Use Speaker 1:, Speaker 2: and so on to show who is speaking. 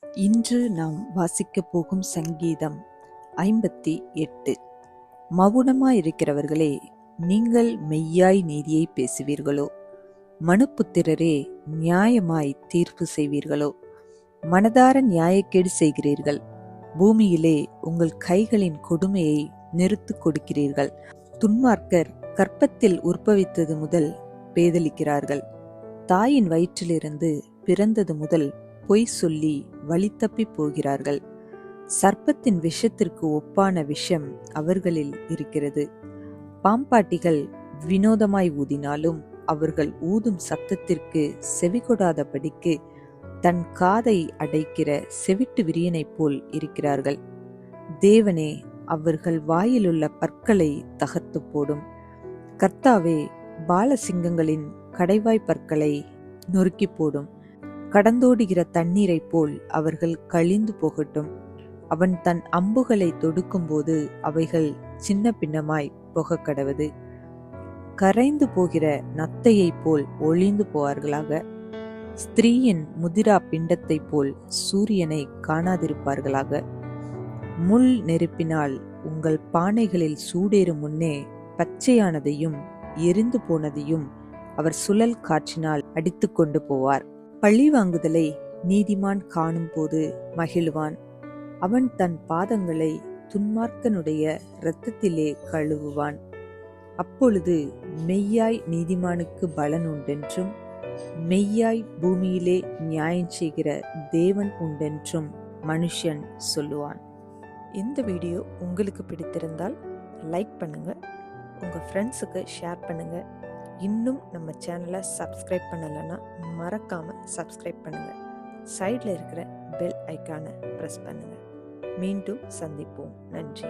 Speaker 1: இன்று நாம் வாசிக்கப் போகும் சங்கீதம் 58. மவுனமாயிருக்கிறவர்களே, நீங்கள் மெய்யாய் நீதியை பேசுவீர்களோ? மனுப்புத்திரரே, நியாயமாய் தீர்ப்பு செய்வீர்களோ? மனதார நியாயக்கேடு செய்கிறீர்கள். பூமியிலே உங்கள் கைகளின் கொடுமையை நிறுத்துக் கொடுக்கிறீர்கள். துன்மார்க்கர் கர்ப்பத்தில் உற்பவித்தது முதல் பேதலிக்கிறார்கள். தாயின் வயிற்றிலிருந்து பிறந்தது முதல் பொய் சொல்லி வழி தப்பி போகிறார்கள். சர்ப்பத்தின் விஷத்திற்கு ஒப்பான விஷம் அவர்களில் இருக்கிறது. பாம்பாட்டிகள் வினோதமாய் ஊதினாலும் அவர்கள் ஊதும் சத்தத்திற்கு செவிகொடாதபடிக்கு தன் காதை அடைக்கிற செவிட்டு விரியனைப் போல் இருக்கிறார்கள். தேவனே, அவர்கள் வாயிலுள்ள பற்களை தகர்த்து போடும். கர்த்தாவே, பாலசிங்கங்களின் கடைவாய் பற்களை நொறுக்கி போடும். கடந்தோடுகிற தண்ணீரைப் போல் அவர்கள் கழிந்து போகட்டும். அவன் தன் அம்புகளை தொடுக்கும்போது அவைகள் சின்ன பின்னமாய் போகக்கடவது. கரைந்து போகிற நத்தையைப் போல் ஒளிந்து போவார்களாக. ஸ்திரீயின் முதிரா பிண்டத்தைப் போல் சூரியனை காணாதிருப்பார்களாக. முள் நெருப்பினால் உங்கள் பானைகளில் சூடேறும் முன்னே பச்சையானதையும் எரிந்து போனதையும் அவர் சுழல் காற்றினால் அடித்து கொண்டு போவார். பழிவாங்குதலை நீதிமான் காணும் போது மகிழ்வான். அவன் தன் பாதங்களை துன்மார்க்கனுடைய இரத்தத்திலே கழுவுவான். அப்பொழுது மெய்யாய் நீதிமானுக்கு பலன் உண்டென்றும் மெய்யாய் பூமியிலே நியாயம் செய்கிற தேவன் உண்டென்றும் மனுஷன் சொல்லுவான். இந்த வீடியோ உங்களுக்கு பிடித்திருந்தால் லைக் பண்ணுங்க, உங்க ஃப்ரெண்ட்ஸுக்கு ஷேர் பண்ணுங்க. இன்னும் நம்ம சேனலை சப்ஸ்கிரைப் பண்ணலைன்னா மறக்காம சப்ஸ்கிரைப் பண்ணுங்க. சைடில் இருக்கிற பெல் ஐக்கானை ப்ரெஸ் பண்ணுங்க. மீண்டும் சந்திப்போம். நன்றி.